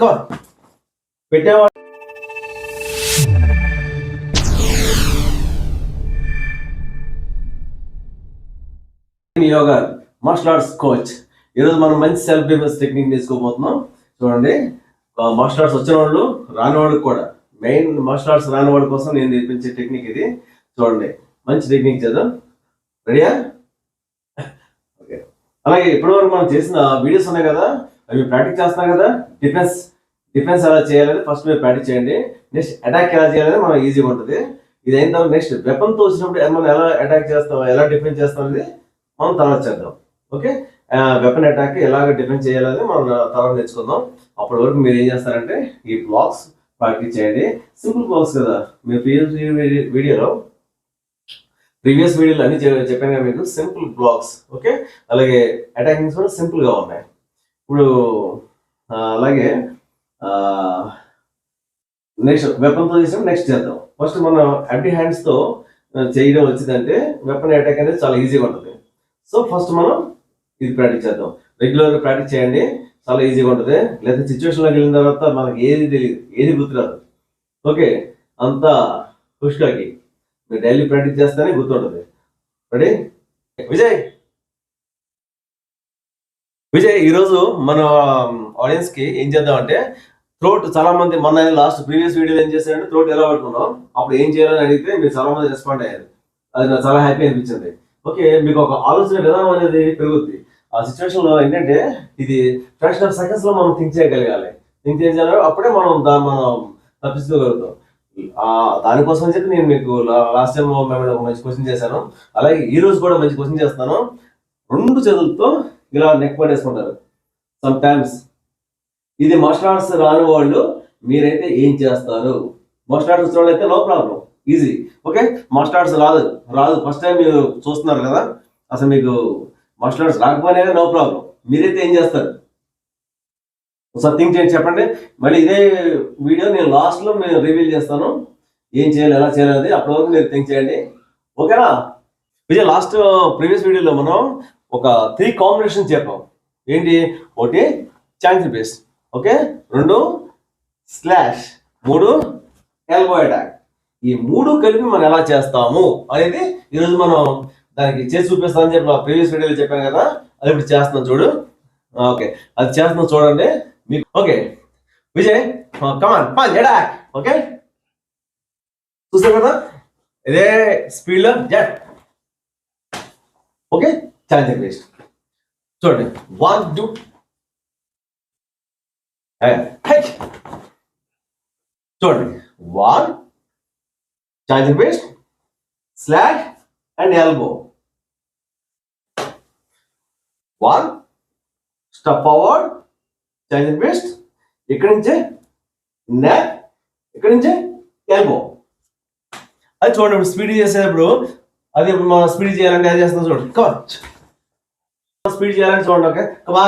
చూడండి. కవర్ పెట్టేవాడు yoga martial arts coach. ఈరోజు మనం మంచి సెల్ఫ్ డిఫెన్స్ టెక్నిక్ నేర్చుకోబోతున్నాం. చూడండి, మార్షల్ ఆర్ట్స్ వచ్చిన వాళ్ళు రాని వాళ్ళకి కూడా, మెయిన్ మార్షల్ ఆర్ట్స్ రాని వాళ్ళ కోసం నేను నేర్పించే టెక్నిక్ ఇది. చూడండి, మంచి టెక్నిక్ చేద్దాం. రెడీయా? ఓకే. అలాగే ఇప్పటివరకు మనం చేసిన వీడియోస్ ఉన్నాయి కదా, అవి ప్రాక్టీస్ చేస్తున్నాం కదా. డిఫెన్స్ ఎలా చేయాలని ఫస్ట్ మీరు ప్రాక్టీస్ చేయండి. నెక్స్ట్ అటాక్ ఎలా చేయాలని మనం ఈజీగా ఉంటుంది. ఇది అయిన తర్వాత నెక్స్ట్ వెపన్తో వచ్చినప్పుడు మనం ఎలా అటాక్ చేస్తాం, ఎలా డిఫెన్స్ చేస్తాం అనేది మనం తర్వాత చేద్దాం. ఓకే, వెపన్ అటాక్ ఎలాగ డిఫెన్స్ చేయాలని మనం తర్వాత నేర్చుకుందాం. అప్పటి వరకు మీరు ఏం చేస్తారంటే ఈ బ్లాక్స్ ప్రాక్టీస్ చేయండి. సింపుల్ బ్లాక్స్ కదా, మీరు ప్రీవియస్ వీడియోలో అన్ని చెప్పాను కదా మీకు, సింపుల్ బ్లాక్స్. ఓకే, అలాగే అటాకింగ్స్ కూడా సింపుల్గా ఉన్నాయి. ఇప్పుడు అలాగే నెక్స్ట్ వెపన్తో చేసినప్పుడు నెక్స్ట్ చేద్దాం. ఫస్ట్ మనం ఎంటీ హ్యాండ్స్తో చేయడం వచ్చిందంటే వెపన్ అటాక్ అనేది చాలా ఈజీగా ఉంటుంది. సో ఫస్ట్ మనం ఇది ప్రాక్టీస్ చేద్దాం. రెగ్యులర్గా ప్రాక్టీస్ చేయండి, చాలా ఈజీగా ఉంటుంది. లేదా సిచ్యువేషన్లోకి వెళ్ళిన తర్వాత మనకి ఏది తెలియదు, ఏది గుర్తురాదు. ఓకే, అంతా పుష్కాకి మీరు డైలీ ప్రాక్టీస్ చేస్తేనే గుర్తుంటుంది. రెడీ? విజయ్ ఈరోజు మన ఆడియన్స్కి ఏం చేద్దామంటే, థ్రోట్ చాలా మంది మొన్న లాస్ట్ ప్రీవియస్ వీడియోలో ఏం చేశారంటే థ్రోట్ ఎలా పడుతున్నాం, అప్పుడు ఏం చేయాలని అడిగితే మీరు చాలా మంది రెస్పాండ్ అయ్యారు. అది నాకు చాలా హ్యాపీ అనిపించింది. ఓకే, మీకు ఒక ఆలోచన విధానం అనేది పెరుగుద్ది. ఆ సిచ్యువేషన్లో ఏంటంటే ఇది ఫ్రాక్షన్ ఆఫ్ సెకండ్స్లో మనం థింక్ చేయగలగాలి. అప్పుడే మనం తప్పించుకోగలుగుతాం. దానికోసం చెప్పి నేను మీకు లాస్ట్ టైం మేము ఒక మంచి క్వశ్చన్ చేశాను. అలాగే ఈ రోజు కూడా మంచి క్వశ్చన్ చేస్తాను. 2 చేతులతో ఇలా నెక్ పడేసుకుంటారు సమ్ టైమ్స్. ఇది మార్షల్ ఆర్ట్స్ రాని వాళ్ళు మీరైతే ఏం చేస్తారు? మార్షల్ ఆర్ట్స్ వచ్చిన వాళ్ళు అయితే no problem, easy. Okay, martial arts రాదు ఫస్ట్ టైం మీరు చూస్తున్నారు కదా, అసలు మీకు మార్షల్ ఆర్ట్స్ రాకపోయినా నో ప్రాబ్లం, మీరైతే ఏం చేస్తారు? ఒకసారి థింక్ చేయండి, చెప్పండి. మళ్ళీ ఇదే వీడియో నేను లాస్ట్లో నేను రివీల్ చేస్తాను, ఏం చేయాలి ఎలా చేయాలి. అప్పటి వరకు మీరు థింక్ చేయండి. ఓకేనా? విజయ్, లాస్ట్ ప్రీవియస్ వీడియోలో మనం ఒక 3 కాంబినేషన్ చెప్పాం. ఏంటి? ఒకటి chance base, okay, 2 slash, 3 elbow attack. ఈ 3 కలిపి మనం ఎలా చేస్తాము అనేది ఈరోజు మనం దానికి చేసి చూపిస్తామని చెప్పి ప్రీవియస్ వీడియోలో చెప్పాను కదా, అది ఇప్పుడు చేస్తున్నాం చూడు. ఓకే, అది చేస్తున్నాం చూడండి మీకు. ఓకే విజయ్, కమాన్ పంచ్ అటాక్. ఓకే, చూసారు కదా, ఇదే స్పీడ్లో జట్. ఓకే, ఛాలెంజింగ్ బేస్ చూడండి. 1 2 చూడండి. 1 challenging base slash and elbow. 1 step forward challenging base, ఇక్కడి నుంచే నెక్, ఇక్కడి నుంచే ఎల్బో. అది చూడండి, స్పీడ్ చేసేటప్పుడు అది మనం స్పీడ్ చేయాలంటే అది చేస్తాం చూడండి. కచ్ స్పీడ్ చేయాలంటే చూడండి. ఓకే, కమా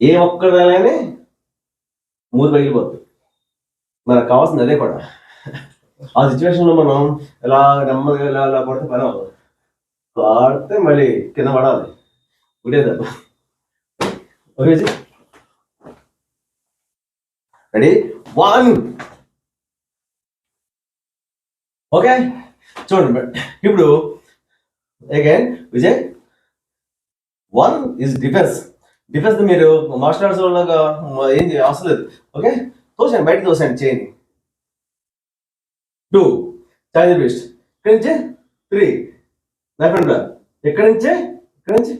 ఏ ఒక్కదానే మూడు పగిలిపోతుంది. మనకు కావాల్సింది అదే కూడా. ఆ సిచ్యువేషన్లో మనం ఎలా నెమ్మదిగా ఎలా పడితే పని అవ్వదు, పడితే మళ్ళీ కింద పడాలి ఉండేదబ్బ. Okay, ready? 1. ఓకే, చూడండి. ఇప్పుడు again Vijay, 1 is defence. Defence మీరు మార్షల్ ఆర్ట్స్ వాళ్ళగా ఏం అవసరం లేదు. ఓకే, తోసండి, బయట తోసండి చేయని. 2 ఛాలెంజ్ బేస్ట్, ఇక్కడి నుంచి 3 లెఫ్ట్ హ్యాండ్ బ్లాక్, ఇక్కడి నుంచి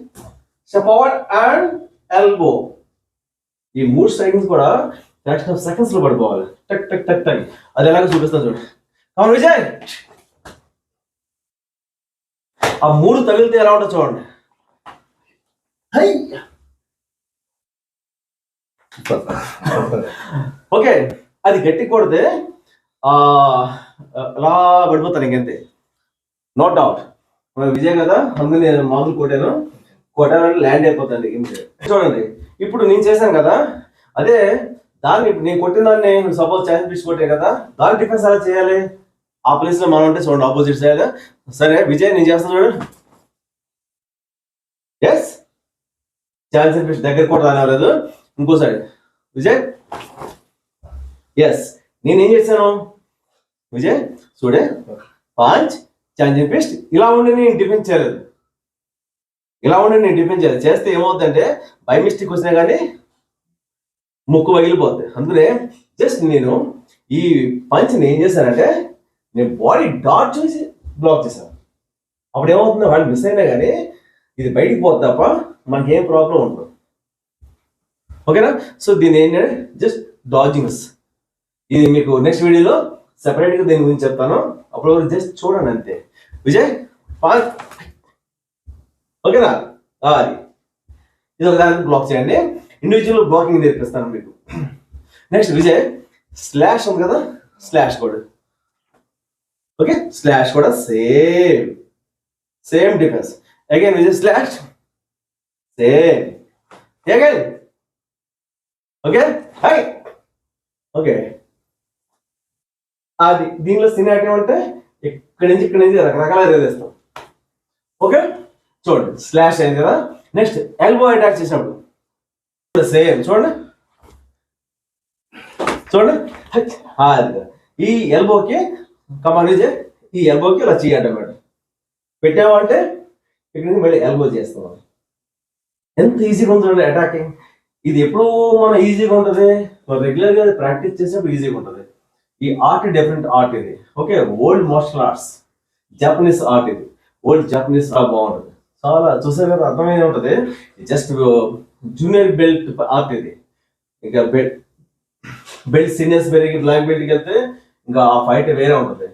స్టెప్ ఫార్వర్డ్ అండ్ ఎల్బో. ఈ 3 సెకండ్స్ కూడా ఫ్రాక్షన్ ఆఫ్ సెకండ్స్ లో పడిపోవాలి. టక్ టక్ టక్ టక్. అది ఎలాగో చూపిస్తాను చూడండి. అవును విజయ్, ఆ 3 తగిలితే ఎలా ఉంటుందో చూడండి. ఓకే, అది గట్టి కొడితే అలా పడిపోతాను ఇంకంతే, నో డౌట్. విజయ్ కదా, అందుకు నేను మామూలు కొట్టానంటే ల్యాండ్ అయిపోతాను ఇంతే. చూడండి, ఇప్పుడు నేను చేశాను కదా, అదే దాన్ని నేను కొట్టిన దాన్ని సపోజ్ ఛాన్స్ పిచ్చి కొట్టే కదా, దాని డిఫెన్స్ ఎలా చేయాలి? ఆ ప్లేస్ లో మనం అంటే చూడండి, ఆపోజిట్ సైడ్. సరే విజయ్, నేను చేస్తాను చూడండి. ఎస్, ఛాన్సన్ ఫిస్ట్ దగ్గర కూడా రానివ్వలేదు. ఇంకోసారి విజయ్, ఎస్ నేనేం చేశాను విజయ్ చూడే, పంచ్ ఛాన్సన్ ఫిస్ట్ ఇలా ఉండి నేను డిఫెన్స్ చేయలేదు, ఇలా ఉండి నేను డిఫెన్స్ చేయలేదు. చేస్తే ఏమవుతుందంటే బై మిస్టేక్ వచ్చినా కానీ ముక్కు పగిలిపోతుంది. అందుకనే జస్ట్ నేను ఈ పంచ్ని ఏం చేశానంటే నేను బాడీ డాట్ చూసి బ్లాక్ చేశాను. అప్పుడు ఏమవుతుందో వాళ్ళు మిస్ అయినా కానీ ఇది బయటికి పోతుంది తప్ప మనకేం ప్రాబ్లం ఉండదు. ఓకేనా? సో దీని ఏంటంటే జస్ట్ డాజింగ్స్. ఇది మీకు నెక్స్ట్ వీడియోలో సెపరేట్గా దీని గురించి చెప్తాను, అప్పుడు జస్ట్ చూడండి అంతే. విజయ్ పంచ్, ఓకేనా? అది ఇది ఒక దానికి బ్లాక్ చేయండి. ఇండివిజువల్ బ్లాకింగ్ నేర్పిస్తాను మీకు. నెక్స్ట్ విజయ్ స్లాష్ ఉంది కదా, స్లాష్ కూడా ఓకే, స్లాష్ కూడా same defence. Again Vijay slash same again, okay high okay. అది దీనిలో సినాటి అంటే ఇక్కడి నుంచి రకరకాల రేదేస్తాం. ఓకే చూడండి స్లాష్ అయింది కదా. నెక్స్ట్ ఎల్బో అటాక్ చేసినప్పుడు సేమ్ చూడండి అది ఈ ఎల్బోకి కమాన్ విజయ్, ఈ ఎల్బోకి ఇలా చేయాలి అన్నమాట. పెట్టామంటే ఇక్కడ నుంచి మళ్ళీ ఎల్బో చేస్తాం. ఎంత ఈజీగా ఉంటుంది అటాకింగ్. ఇది ఎప్పుడు మనం ఈజీగా ఉంటుంది, రెగ్యులర్గా ప్రాక్టీస్ చేసినప్పుడు ఈజీగా ఉంటుంది. ఈ ఆర్ట్ డిఫరెంట్ ఆర్ట్ ఇది. Okay, old martial arts, Japanese art ఇది. ఓల్డ్ జపనీస్ బాగుంటుంది, చాలా చూసే కదా అర్థమైంది ఉంటుంది. జస్ట్ జూనియర్ బెల్ట్ ఆర్ట్ ఇది. ఇంకా బెల్ట్ సీనియర్స్ పెరిగి బ్లాక్ బెల్ట్కి వెళ్తే ఇంకా ఆ ఫైట్ వేరే ఉంటుంది.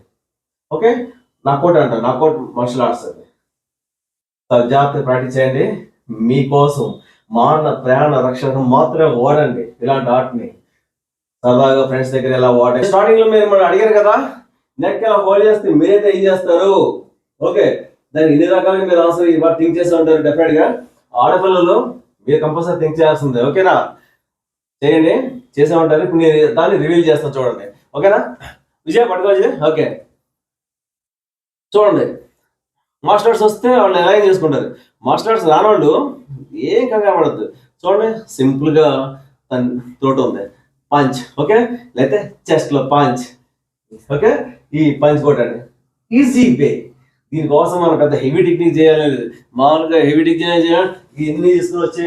ఓకే, నాకౌట్ అంటారు, నాకౌట్ మార్షల్ ఆర్ట్స్ అది. జాగ్రత్తగా ప్రాక్టీస్ చేయండి. మీకోసం మాన ప్రాణ రక్షణ మాత్రమే వాడండి ఇలాంటి ఆర్ట్ని. సరదాగా ఫ్రెండ్స్ దగ్గర ఎలా వాడండి. స్టార్టింగ్ లో మీరు మనం అడిగారు కదా నెక్ ఎలా హోల్డ్ చేస్తే మీరైతే ఏం చేస్తారు. ఓకే, దానికి ఇన్ని రకాలుగా మీరు ఆన్సర్ ఇవాళ థింక్ చేస్తూ ఉంటారు. డెఫినెట్ గా ఆడపిల్లలు మీరు కంపల్సరీ థింక్ చేయాల్సిందే. ఓకేనా, చేయండి, చేసే ఉంటారు. ఇప్పుడు నేను దాన్ని రివీల్ చేస్తాను చూడండి. ఓకేనా విజయ్ పట్టుకోవచ్చు. ఓకే చూడండి, మార్షల్ ఆర్ట్స్ వస్తే వాళ్ళు ఎలా చేసుకుంటారు. మార్షల్ ఆర్ట్స్ రానోళ్ళు ఏం కంగారు పడద్దు. చూడండి సింపుల్ గా తన తోట ఉంది పంచ్. ఓకే, లేకపోతే చెస్ట్ లో పంచ్. ఓకే, ఈ పంచ్ కొట్టండి, ఈజీ వే. దీనికోసం మనం పెద్ద హెవీ టెక్నిక్ చేయాలి. మామూలుగా హెవీ టెక్నిక్ చేయాలి ఇవన్నీ తీసుకుని వచ్చి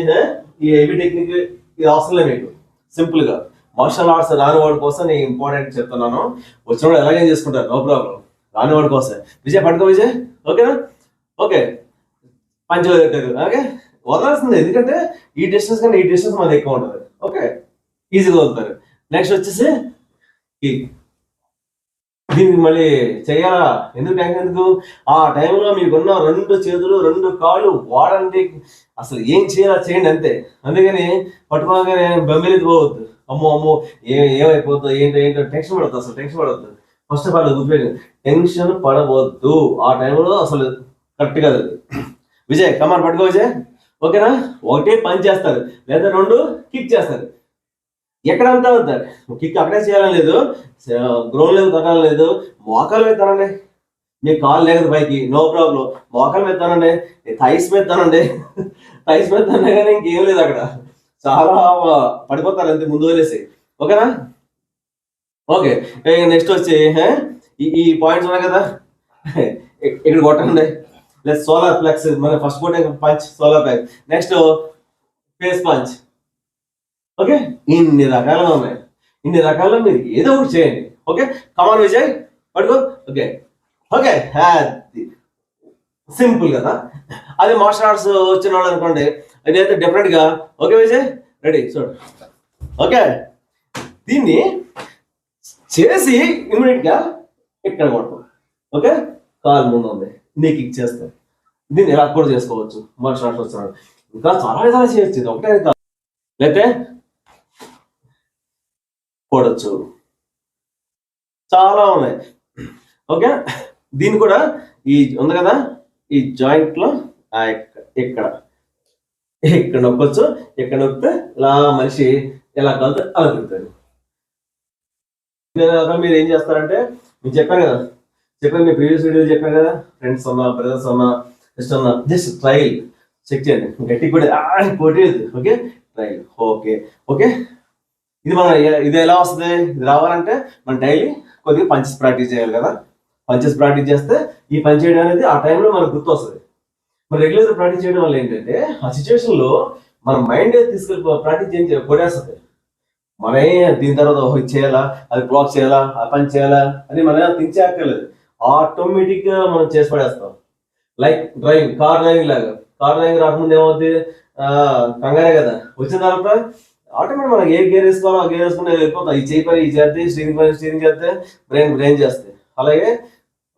ఈ హెవీ టెక్నిక్ ఇది అవసరం లేదు మీకు. సింపుల్ గా మార్షల్ ఆర్ట్స్ రాని వాడి కోసం నేను ఇంపార్టెంట్ చెప్తున్నాను. వచ్చిన వాడు ఎలాగైనా చేసుకుంటారు, నో ప్రాబ్లం. రాని వాడి కోసం విజయ్ పట్టుకో విజయ్. ఓకేనా, ఓకే పంచ్ వదిలేటారు. ఓకే వదలాల్సిందే, ఎందుకంటే ఈ డిస్టెన్స్ కన్నా ఈ డిస్టెన్స్ మనది ఎక్కువ ఉంటుంది. ఓకే ఈజీగా వదులుతారు. నెక్స్ట్ వచ్చేసి దీనికి మళ్ళీ చేయాలా, ఎందుకు టైం ఎందుకు. ఆ టైంలో మీకున్న 2 చేతులు 2 కాళ్ళు వాడండి. అసలు ఏం చేయాలా చేయండి అంతే. అందుకని పట్టుకోగానే బెంబెలిది పోవద్దు. అమ్మో ఏమైపోతుంది ఏంటో టెన్షన్ పడద్దు. అసలు టెన్షన్ పడవద్దు. ఫస్ట్ ఆఫ్ ఆల్ గుర్తుపెట్టి టెన్షన్ పడవద్దు. ఆ టైంలో అసలు కరెక్ట్ కాదు. విజయ్ కమాన్ పట్టుకో విజయ్. ఓకేనా, ఒకటే పంచ్ చేస్తారు లేదా 2 కిక్ చేస్తారు. ఎక్కడంతా అవుతారు కిక్ అక్కడే చేయాలని లేదు, గ్రౌండ్ మీద తనాలి లేదు, మోకాల మీద తనండి. మీ కాలు లేదు పైకి నో ప్రాబ్లం, మోకాల మీద తనండి, థైస్ మీద తనండి. థైస్ మీద తన్నా కానీ ఇంకేం లేదు అక్కడ. చాలా పడిపోతారు అంతే ముందు వదిలేసి. ఓకేనా, ఓకే నెక్స్ట్ వచ్చి ఈ పాయింట్స్ ఉన్నాయి కదా, ఇక్కడ కొట్టండి. లేదా సోలార్ ఫ్లెక్స్, మన ఫస్ట్ కొట్టే punch solar flex. Next face punch. Okay ఇన్ని రకాలుగా ఉన్నాయి. ఇన్ని రకాల్లో మీరు ఏదో ఒకటి చేయండి. ఓకే కమాన్ విజయ్ పడుకో. ఓకే ఓకే సింపుల్ కదా. అదే మార్షల్ ఆర్ట్స్ వచ్చిన వాళ్ళు అనుకోండి, అదైతే డిఫరెంట్ గా. ఓకే విజయ్ రెడీ చూడు. ఓకే దీన్ని చేసి ఇమీడియట్ గా ఇక్కడ కొడతాం. ఓకే కాలు ముందు ఉంది, నీకు కిక్ చేస్తాం. దీన్ని ఎలా కూడా చేసుకోవచ్చు మార్షల్ ఆర్ట్స్ వచ్చిన వాళ్ళు. ఇంకా చాలా విధాలు చేయొచ్చు, ఇది ఒకటే కాదు. లేకపోతే కొడచ్చు, చాలా ఉన్నాయి. ఓకే దీన్ని కూడా ఈ ఉంది కదా ఈ జాయింట్ లో ఇక్కడ నొక్కొచ్చు. ఇక్కడ నొక్కితే ఇలా మనిషి ఎలా కలితే అలా తిరుగుతాడు. మీరు ఏం చేస్తారంటే మీరు చెప్పాను మీ ప్రీవియస్ వీడియో చెప్పాను కదా, ఫ్రెండ్స్ ఉన్నా బ్రదర్స్ ఉన్నా జస్ట్ ఉన్నా జస్ట్ ట్రైల్ చెక్ చేయండి, గట్టి కూడా కొట్టేది. Okay trial. Okay okay. ఇది మన ఇది ఎలా వస్తుంది? ఇది రావాలంటే మనం డైలీ కొద్దిగా పంచెస్ ప్రాక్టీస్ చేయాలి కదా. పంచెస్ ప్రాక్టీస్ చేస్తే ఈ పని చేయడం అనేది ఆ టైంలో మనకు గుర్తు వస్తుంది. మరి రెగ్యులర్ ప్రాక్టీస్ చేయడం వల్ల ఏంటంటే ఆ సిచ్యువేషన్ లో మన మైండ్ తీసుకెళ్ళి ప్రాక్టీస్ చేయించి కొట్టేస్తుంది. మనమే దీని తర్వాత ఇది చేయాలా, అది బ్లాక్ చేయాలా, ఆ పని చేయాలా అని మనం థింక్ చేయక్కర్లేదు. ఆటోమేటిక్ గా మనం చేసి పడేస్తాం. లైక్ డ్రైవింగ్, కార్ డ్రైవింగ్ లాగా. కార్ డ్రైవింగ్ రాకముందు ఏమవుతుంది? కంగారే కదా. వచ్చిన తర్వాత ఆటోమేటిక్ మనం ఏ గేర్ వేసుకోవాలో ఆ గేర్ వేసుకుని వెళ్ళిపోతాం. ఈ చేయి పని ఈ చేస్తే, స్టీరింగ్ పని స్టీరింగ్ చేస్తే, బ్రెయిన్ చేస్తే. అలాగే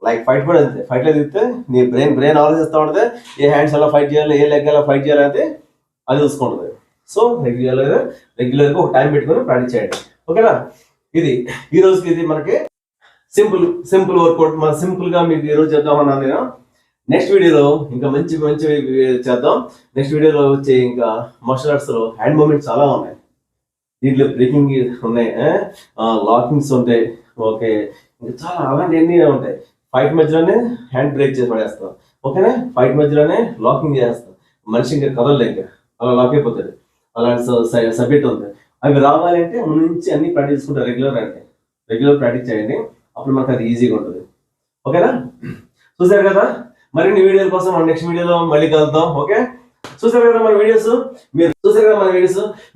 లైక్ ఫైట్ కూడా అంతే. ఫైట్ లో దిగితే నీ బ్రెయిన్ ఆలోచిస్తూ ఉంటుంది, ఏ హ్యాండ్స్ ఎలా ఫైట్ చేయాలి, ఏ లెగ్ ఎలా ఫైట్ చేయాలి అయితే అది చూసుకుంటుంది. సో రెగ్యులర్గా ఒక టైం పెట్టుకుని ప్రాక్టీస్ చేయండి. ఓకేనా? ఇది ఈ రోజుకి ఇది మనకి సింపుల్ వర్కౌట్. మన సింపుల్ గా మీకు ఈ రోజు చెప్దామన్నాను నేను. నెక్స్ట్ వీడియోలో ఇంకా మంచి చేద్దాం. నెక్స్ట్ వీడియోలో వచ్చే ఇంకా మార్షల్ ఆర్ట్స్ లో హ్యాండ్ మూమెంట్స్ చాలా ఉన్నాయి. దీంట్లో బ్రేకింగ్ ఉన్నాయి, లాకింగ్స్ ఉంటాయి. ఓకే, ఇంకా చాలా అలాంటివన్నీ ఉంటాయి. ఫైట్ మధ్యలోనే హ్యాండ్ బ్రేక్ చేసి పడేస్తాం. ఓకేనా? ఫైట్ మధ్యలోనే లాకింగ్ చేస్తాం. మనిషి ఇంకా కదలలేక అలా లాక్ అయిపోతుంది. అలాంటి సబ్జెక్ట్ ఉంది. అవి రావాలంటే ముందు నుంచి అన్ని ప్రాక్టీస్ చేసుకుంటారు. రెగ్యులర్ ప్రాక్టీస్ చేయండి, అప్పుడు మనకు అది ఈజీగా ఉంటుంది. ఓకేనా? చూసారు కదా, మరిన్ని వీడియోల కోసం మన నెక్స్ట్ వీడియోలో మళ్ళీ కలుద్దాం. ఓకే, చూసారు కదా మన వీడియోస్.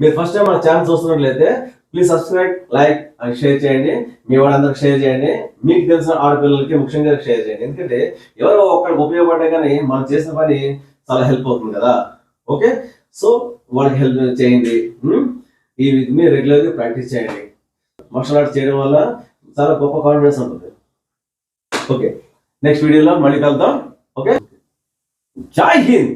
మీరు ఫస్ట్ టైం మన ఛానల్ చూస్తున్నట్లయితే please subscribe, like and share చేయండి. మీ వాళ్ళందరికి షేర్ చేయండి. మీకు తెలిసిన ఆడపిల్లలకి ముఖ్యంగా షేర్ చేయండి. ఎందుకంటే ఎవరో ఒక్కడికి ఉపయోగపడ్డా కానీ మనం చేసిన పని చాలా హెల్ప్ అవుతుంది కదా. ఓకే, సో వాళ్ళకి హెల్ప్ చేయండి. ఈ మీరు రెగ్యులర్గా ప్రాక్టీస్ చేయండి. మార్షల్ ఆర్ట్స్ చేయడం వల్ల చాలా గొప్ప కాన్ఫిడెన్స్ ఉంటుంది. ఓకే, నెక్స్ట్ వీడియోలో మళ్ళీ కలుద్దాం. ఓకే, జై హింద్.